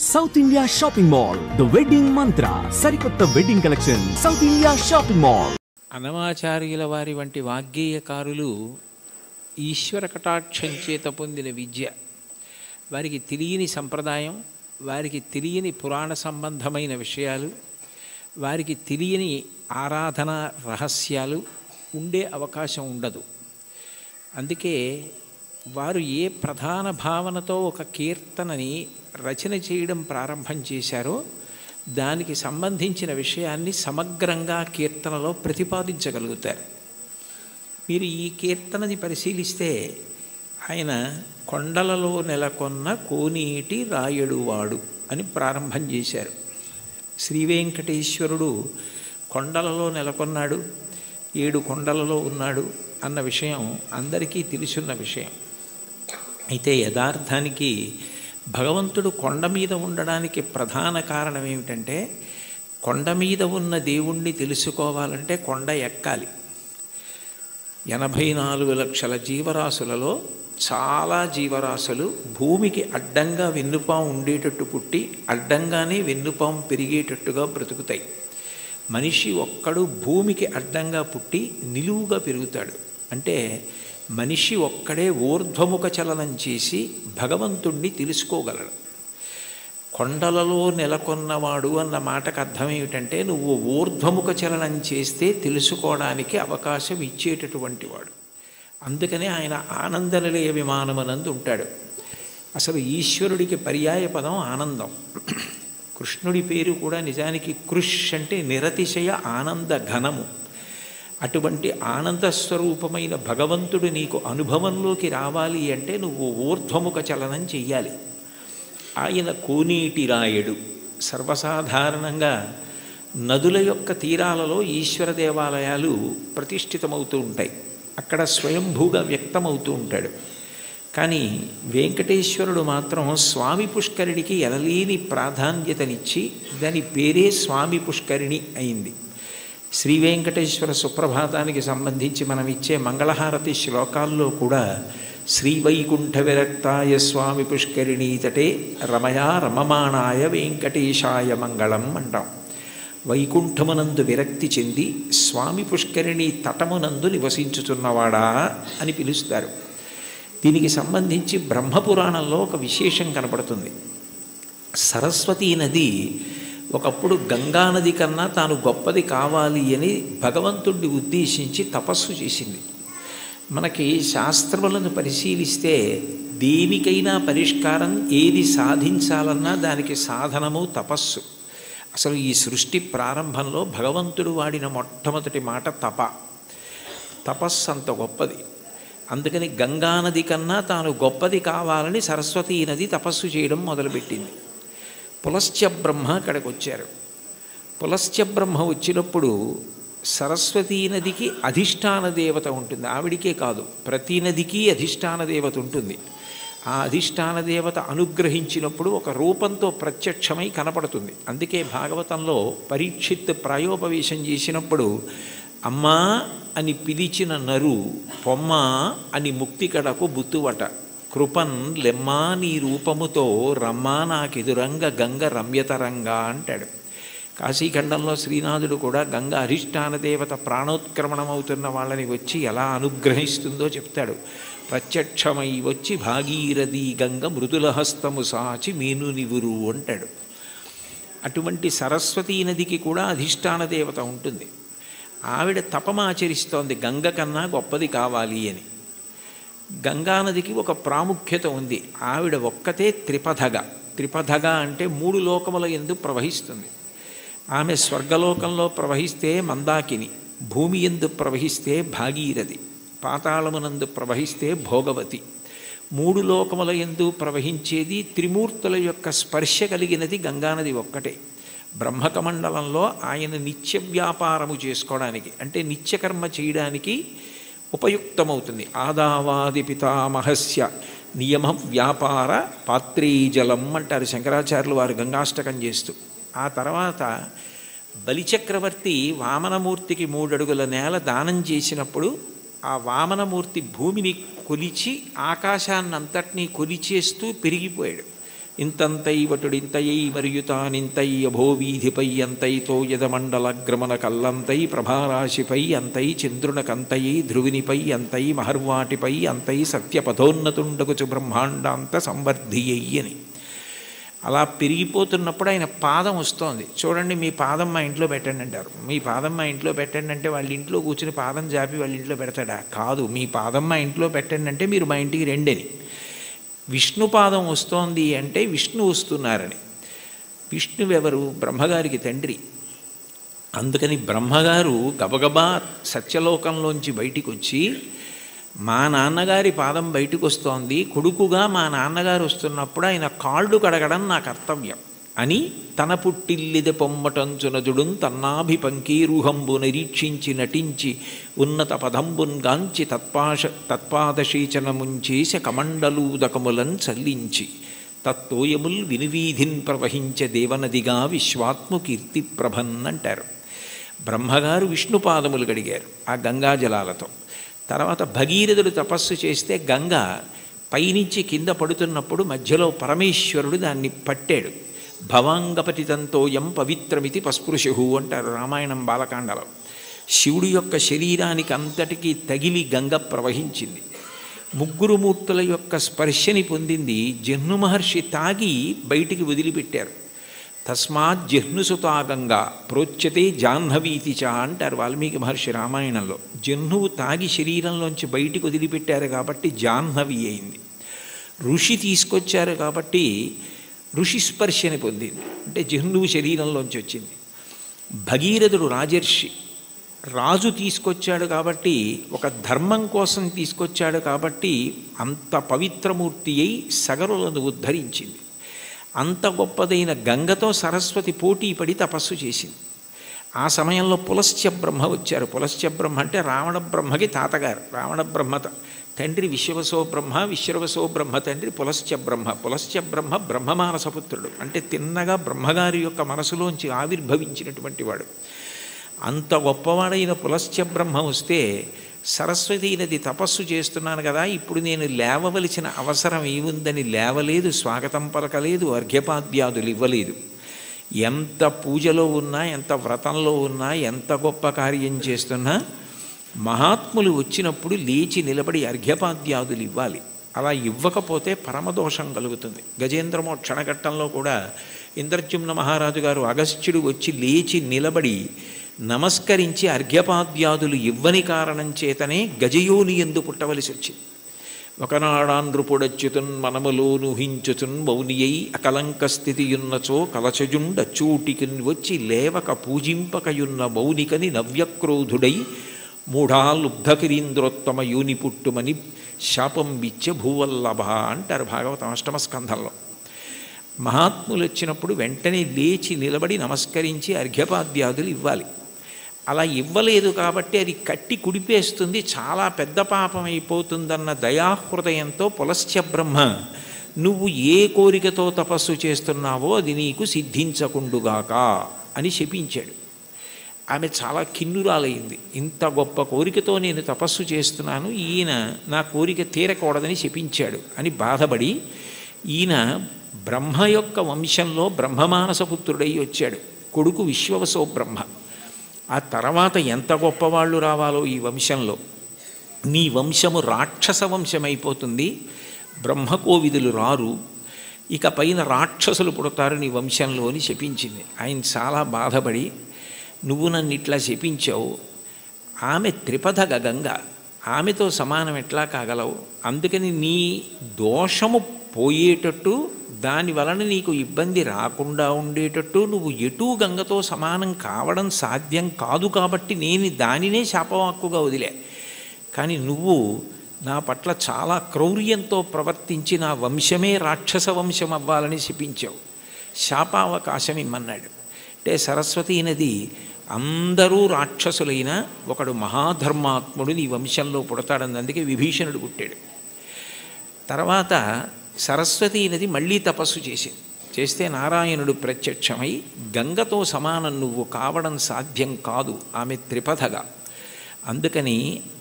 South India shopping mall the wedding Mantra సరికొత్త wedding collection south India shopping mall. అన్నమాచార్యుల వారి వంటి వాగ్గేయకారులు ఈశ్వర కటాక్షం చేత పొందిన విద్య, వారికి తెలియని సంప్రదాయం, వారికి తెలియని పురాణ సంబంధమైన విషయాలు, వారికి తెలియని ఆరాధన రహస్యాలు ఉండే అవకాశం ఉండదు. అందుకే వారు ఏ ప్రధాన భావనతో ఒక కీర్తనని రచన చేయడం ప్రారంభం చేశారో దానికి సంబంధించిన విషయాన్ని సమగ్రంగా కీర్తనలో ప్రతిపాదించగలుగుతారు. మీరు ఈ కీర్తనని పరిశీలిస్తే ఆయన కొండలలో నెలకొన్న కోనేటి రాయడువాడు అని ప్రారంభం చేశారు. శ్రీ వెంకటేశ్వరుడు కొండలలో నెలకొన్నాడు, 7 కొండలలో ఉన్నాడు అన్న విషయం అందరికీ తెలుసున్న విషయం. అయితే యథార్థానికి భగవంతుడు కొండ మీద ఉండడానికి ప్రధాన కారణం ఏమిటంటే, కొండ మీద ఉన్న దేవుణ్ణి తెలుసుకోవాలంటే కొండ ఎక్కాలి. 84 లక్షల జీవరాశులలో చాలా జీవరాశులు భూమికి అడ్డంగా వెన్నుపాం ఉండేటట్టు పుట్టి అడ్డంగానే వెన్నుపాం పెరిగేటట్టుగా బ్రతుకుతాయి. మనిషి ఒక్కడు భూమికి అడ్డంగా పుట్టి నిలువుగా పెరుగుతాడు. అంటే మనిషి ఒక్కడే ఊర్ధ్వముఖ చలనం చేసి భగవంతుణ్ణి తెలుసుకోగలడు. కొండలలో నెలకొన్నవాడు అన్న మాటకు అర్థం ఏమిటంటే, నువ్వు ఊర్ధ్వముఖ చలనం చేస్తే తెలుసుకోవడానికి అవకాశం ఇచ్చేటటువంటి వాడు. అందుకనే ఆయన ఆనంద నిలయ విమానమనందు ఉంటాడు. అసలు ఈశ్వరుడికి పర్యాయ పదం ఆనందం. కృష్ణుడి పేరు కూడా నిజానికి కృష్ అంటే నిరతిశయ ఆనంద ఘనము. అటువంటి ఆనంద స్వరూపమైన భగవంతుడు నీకు అనుభవంలోకి రావాలి అంటే నువ్వు ఊర్ధ్వముఖ చలనం చెయ్యాలి. ఆయన కోనేటి రాయడు. సర్వసాధారణంగా నదుల యొక్క తీరాలలో ఈశ్వర దేవాలయాలు ప్రతిష్ఠితమవుతూ ఉంటాయి. అక్కడ స్వయంభూగా వ్యక్తమవుతూ ఉంటాడు. కానీ వెంకటేశ్వరుడు మాత్రం స్వామి పుష్కరిణికి ఎనలేని ప్రాధాన్యతనిచ్చి దాని పేరే స్వామి పుష్కరిణి అయింది. శ్రీ వెంకటేశ్వర సుప్రభాతానికి సంబంధించి మనం ఇచ్చే మంగళహారతి శ్లోకాల్లో కూడా శ్రీవైకుంఠ విరక్తాయ స్వామి పుష్కరిణీ తటే రమయా రమమాణాయ వెంకటేశాయ మంగళం అంటాం. వైకుంఠమునందు విరక్తి చెంది స్వామి పుష్కరిణి తటమునందు నివసించుతున్నవాడా అని పిలుస్తారు. దీనికి సంబంధించి బ్రహ్మపురాణంలో ఒక విశేషం కనపడుతుంది. సరస్వతీ నది ఒకప్పుడు గంగానది కన్నా తాను గొప్పది కావాలి అని భగవంతుడిని ఉద్దేశించి తపస్సు చేసింది. మనకి శాస్త్రములను పరిశీలిస్తే దేనికైనా పరిష్కారం ఏది సాధించాలన్నా దానికి సాధనము తపస్సు. అసలు ఈ సృష్టి ప్రారంభంలో భగవంతుడు వాడిన మొట్టమొదటి మాట తపస్సు అంత గొప్పది. అందుకని గంగానది కన్నా తాను గొప్పది కావాలని సరస్వతీ నది తపస్సు చేయడం మొదలుపెట్టింది. పులస్త్య బ్రహ్మ అక్కడికి వచ్చారు. పులస్త్య బ్రహ్మ వచ్చినప్పుడు సరస్వతీ నదికి అధిష్టాన దేవత ఉంటుంది. ఆవిడికే కాదు, ప్రతి నదికి అధిష్టాన దేవత ఉంటుంది. ఆ అధిష్టాన దేవత అనుగ్రహించినప్పుడు ఒక రూపంతో ప్రత్యక్షమై కనపడుతుంది. అందుకే భాగవతంలో పరీక్షిత్ ప్రాయోపవేశం చేసినప్పుడు అమ్మా అని పిలిచిన నరు పొమ్మ అని ముక్తికడకు బుత్తువట, కృపన్ లెమ్మా నీ రూపముతో రమ్మా నాకెదురంగ గంగ రమ్యతరంగా అంటాడు. కాశీఖండంలో శ్రీనాథుడు కూడా గంగ అధిష్టాన దేవత ప్రాణోత్క్రమణమవుతున్న వాళ్ళని వచ్చి ఎలా అనుగ్రహిస్తుందో చెప్తాడు. ప్రత్యక్షమై వచ్చి భాగీరథి గంగ మృదులహస్తము సాచి మీను నివురు అంటాడు. అటువంటి సరస్వతీ నదికి కూడా అధిష్టాన దేవత ఉంటుంది. ఆవిడ తపమాచరిస్తోంది గంగ కన్నా గొప్పది కావాలి అని. గంగానదికి ఒక ప్రాముఖ్యత ఉంది. ఆవిడ ఒక్కతే త్రిపథగా అంటే 3 లోకముల యందు ప్రవహిస్తుంది. ఆమె స్వర్గలోకంలో ప్రవహిస్తే మందాకిని, భూమి యందు ప్రవహిస్తే భాగీరథి, పాతాళమునందు ప్రవహిస్తే భోగవతి. 3 లోకముల యందు ప్రవహించేది త్రిమూర్తుల యొక్క స్పర్శ కలిగినది గంగానది ఒక్కటే. బ్రహ్మకమండలంలో ఆయన నిత్య వ్యాపారము చేసుకోవడానికి అంటే నిత్యకర్మ చేయడానికి ఉపయుక్తమవుతుంది. ఆదావాది పితామహస్య నియమ వ్యాపార పాత్రీజలం అంటారు శంకరాచార్యులు వారు గంగాష్టకం చేస్తూ. ఆ తర్వాత బలిచక్రవర్తి వామనమూర్తికి 3 అడుగుల నేల దానం చేసినప్పుడు ఆ వామనమూర్తి భూమిని కొలిచి ఆకాశాన్నంతటినీ కొలిచేస్తూ పెరిగిపోయాడు. ఇంతంతైవటుడింతయై మరియుతానింతై అభోవీధిపై అంతైతో యదమండలగ్రమణ కల్లంతై ప్రభారాశిపై అంతై చంద్రునకంతయై ధ్రువినిపై అంతై మహర్వాటిపై అంతై సత్యపథోన్నతుండగుచు బ్రహ్మాండాంత సంవర్ధియ్యి అని. అలా పెరిగిపోతున్నప్పుడు ఆయన పాదం వస్తోంది. చూడండి, మీ పాదం మా ఇంట్లో పెట్టండి అంటారు. మీ పాదం మా ఇంట్లో పెట్టండి అంటే వాళ్ళ ఇంట్లో కూర్చుని పాదం జాపి వాళ్ళ ఇంట్లో పెడతాడా? కాదు. మీ పాదం మా ఇంట్లో పెట్టండి అంటే మీరు మా ఇంటికి రండి అని. విష్ణు పాదం వస్తోంది అంటే విష్ణు వస్తున్నారని. విష్ణువెవరు? బ్రహ్మగారికి తండ్రి. అందుకని బ్రహ్మగారు గబగబా సత్యలోకంలోంచి బయటికి వచ్చి, మా నాన్నగారి పాదం బయటకు వస్తోంది, కొడుకుగా మా నాన్నగారు వస్తున్నప్పుడు ఆయన కాళ్ళు కడగడం నా కర్తవ్యం అని తన పుట్టిల్లిద పొమ్మటంచునజుడు తన్నాభిపంకీరుహంబు నిరీక్షించి నటించి ఉన్నత పదంబున్ గాంచి తత్పాదశీచనముంచేస కమండలూదకములన్ చల్లించి తత్తోయముల్ వినువీధిన్ ప్రవహించే దేవనదిగా విశ్వాత్మకీర్తి ప్రభన్ అంటారు. బ్రహ్మగారు విష్ణుపాదములు గడిగారు ఆ గంగాజలాలతో. తర్వాత భగీరథుడు తపస్సు చేస్తే గంగ పైనుంచి కింద పడుతున్నప్పుడు మధ్యలో పరమేశ్వరుడు దాన్ని పట్టాడు. భవాంగపతితంతోయం పవిత్రమితి పస్పృశు అంటారు రామాయణం బాలకాండలో. శివుడి యొక్క శరీరానికి అంతటికీ తగిలి గంగ ప్రవహించింది. ముగ్గురు మూర్తుల యొక్క స్పర్శని పొందింది. జహ్ను మహర్షి తాగి బయటికి వదిలిపెట్టారు. తస్మాత్ జహ్నుసుతా గంగా ప్రోచ్యతే జాహ్నవీతి చ అంటారు వాల్మీకి మహర్షి రామాయణంలో. జహ్నువు తాగి శరీరంలోంచి బయటికి వదిలిపెట్టారు కాబట్టి జాహ్నవి అయింది. ఋషి తీసుకొచ్చారు కాబట్టి ఋషి స్పర్శని పొందింది, అంటే జహ్నువు శరీరంలోంచి వచ్చింది. భగీరథుడు రాజర్షి, రాజు తీసుకొచ్చాడు కాబట్టి, ఒక ధర్మం కోసం తీసుకొచ్చాడు కాబట్టి అంత పవిత్రమూర్తి అయి సగరులను ఉద్ధరించింది. అంత గొప్పదైన గంగతో సరస్వతి పోటీ పడి తపస్సు చేసింది. ఆ సమయంలో పులస్త్య బ్రహ్మ వచ్చారు. పులస్త్య బ్రహ్మ అంటే రావణ బ్రహ్మకి తాతగారు. రావణ బ్రహ్మ తండ్రి విశ్వవసో బ్రహ్మ, విశ్వవసో బ్రహ్మ తండ్రి పులస్త్య బ్రహ్మ. పులస్త్య బ్రహ్మ బ్రహ్మమానసపుత్రుడు, అంటే తిన్నగా బ్రహ్మగారి యొక్క మనసులోంచి ఆవిర్భవించినటువంటి వాడు. అంత గొప్పవాడైన పులస్త్య బ్రహ్మ వస్తే, సరస్వతీ నది తపస్సు చేస్తున్నాను కదా, ఇప్పుడు నేను లేవవలసిన అవసరం ఏముందని లేవలేదు, స్వాగతం పలకలేదు, అర్ఘ్యపాద్యాదులు ఇవ్వలేదు. ఎంత పూజలో ఉన్నా, ఎంత వ్రతంలో ఉన్నా, ఎంత గొప్ప కార్యం చేస్తున్నా మహాత్ములు వచ్చినప్పుడు లేచి నిలబడి అర్ఘ్యపాద్యాదులు ఇవ్వాలి. అలా ఇవ్వకపోతే పరమదోషం కలుగుతుంది. గజేంద్రమోక్షణ ఘట్టంలో కూడా ఇంద్రజుమ్న మహారాజు గారు అగస్త్యుడు వచ్చి లేచి నిలబడి నమస్కరించి అర్ఘ్యపాద్యాదులు ఇవ్వని కారణం చేతనే గజయోని ఎందు పుట్టవలసి వచ్చింది. ఒకనాడాంధ్రుపుడచ్యుతున్ మనములోనుహించుతున్ మౌనియై అకలంక స్థితియున్నచో కలచజుండచూటికిన్ వచ్చి లేవక పూజింపకయున్న మౌనికని నవ్యక్రోధుడై మూఢాలుబ్ధకిరీంద్రోత్తమ యోని పుట్టుమని శాపం విచ్చ భూవల్లభ అంటారు భాగవతం అష్టమ స్కంధంలో. మహాత్ములు వచ్చినప్పుడు వెంటనే లేచి నిలబడి నమస్కరించి అర్ఘ్యపాద్యాదులు ఇవ్వాలి. అలా ఇవ్వలేదు కాబట్టి అది కట్టి కుడిపేస్తుంది, చాలా పెద్ద పాపం అయిపోతుందన్న దయాహృదయంతో పులస్త్య బ్రహ్మ, నువ్వు ఏ కోరికతో తపస్సు చేస్తున్నావో అది నీకు సిద్ధించకుండుగాక అని శపించాడు. ఆమె చాలా కిన్నురాలైంది. ఇంత గొప్ప కోరికతో నేను తపస్సు చేస్తున్నాను, ఈయన నా కోరిక తీరకూడదని శపించాడు అని బాధపడి, ఈయన బ్రహ్మ యొక్క వంశంలో బ్రహ్మమానసపుత్రుడై వచ్చాడు. కొడుకు విశ్వవసో బ్రహ్మ. ఆ తర్వాత ఎంత గొప్పవాళ్ళు రావాలో ఈ వంశంలో. నీ వంశము రాక్షస వంశమైపోతుంది, బ్రహ్మకోవిదులు రారు, ఇక పైన రాక్షసులు పుడతారు నీ వంశంలో అని శపించింది. ఆయన చాలా బాధపడి, నువ్వు నన్ను ఇట్లా శపించావు, ఆమె త్రిపథ గంగ, ఆమెతో సమానం ఎట్లా కాగలవు? అందుకని నీ దోషము పోయేటట్టు, దాని వలన నీకు ఇబ్బంది రాకుండా ఉండేటట్టు నువ్వు ఎటూ గంగతో సమానం కావడం సాధ్యం కాదు కాబట్టి నేను దానినే శాపవాక్కుగా వదిలే. కానీ నువ్వు నా పట్ల చాలా క్రౌర్యంతో ప్రవర్తించి నా వంశమే రాక్షస వంశం అవ్వాలని శపించావు, శాపావకాశం ఇమ్మన్నాడు. అంటే సరస్వతీ నది అందరూ రాక్షసులైన ఒకడు మహాధర్మాత్ముడు నీ వంశంలో పుడతాడని అందుకే విభీషణుడు పుట్టాడు. తర్వాత సరస్వతీ నది మళ్ళీ తపస్సు చేస్తే నారాయణుడు ప్రత్యక్షమై, గంగతో సమానం నువ్వు కావడం సాధ్యం కాదు, ఆమె త్రిపథగా, అందుకని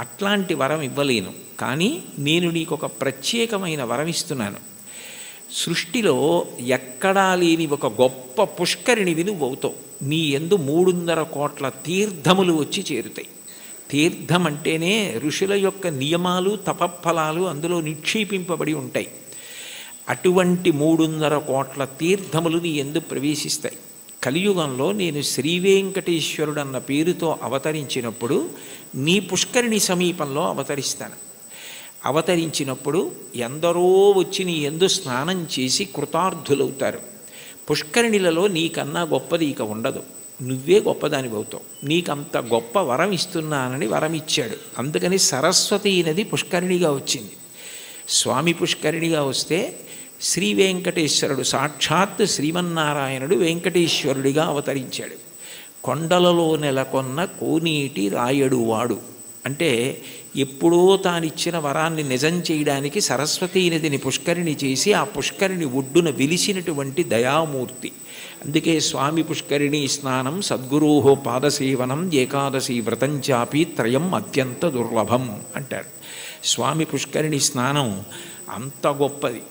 అట్లాంటి వరం ఇవ్వలేను, కానీ నేను నీకు ఒక ప్రత్యేకమైన వరం ఇస్తున్నాను. సృష్టిలో ఎక్కడా లేని ఒక గొప్ప పుష్కరిణివి నువ్వు అవుతావు. నీ యందు 3.5 కోట్ల తీర్థములు వచ్చి చేరుతాయి. తీర్థం అంటేనే ఋషుల యొక్క నియమాలు తపఫలాలు అందులో నిక్షేపింపబడి ఉంటాయి. అటువంటి 3.5 కోట్ల తీర్థములు నీ యందు ప్రవేశిస్తాయి. కలియుగంలో నేను శ్రీవేంకటేశ్వరుడు అన్న పేరుతో అవతరించినప్పుడు నీ పుష్కరిణి సమీపంలో అవతరిస్తాను. అవతరించినప్పుడు ఎందరో వచ్చి నీ యందు స్నానం చేసి కృతార్థులవుతారు. పుష్కరిణిలలో నీకన్నా గొప్పది ఇక ఉండదు. నువ్వే గొప్పదానివి అవుతావు. నీకంత గొప్ప వరం ఇస్తున్నానని వరం ఇచ్చాడు. అందుకని సరస్వతి నది పుష్కరిణిగా వచ్చింది. స్వామి పుష్కరిణిగా వస్తే శ్రీ వెంకటేశ్వరుడు సాక్షాత్ శ్రీమన్నారాయణుడు వెంకటేశ్వరుడిగా అవతరించాడు. కొండలలో నెలకొన్న కోనేటి రాయడు వాడు అంటే ఎప్పుడో తానిచ్చిన వరాన్ని నిజం చేయడానికి సరస్వతీ నదిని పుష్కరిణి చేసి ఆ పుష్కరిణి ఒడ్డున వెలిసినటువంటి దయామూర్తి. అందుకే స్వామి పుష్కరిణి స్నానం సద్గురోహో పాదసేవనం ఏకాదశి వ్రతం చాపి త్రయం అత్యంత దుర్లభం అంటారు. స్వామి పుష్కరిణి స్నానం అంత గొప్పది.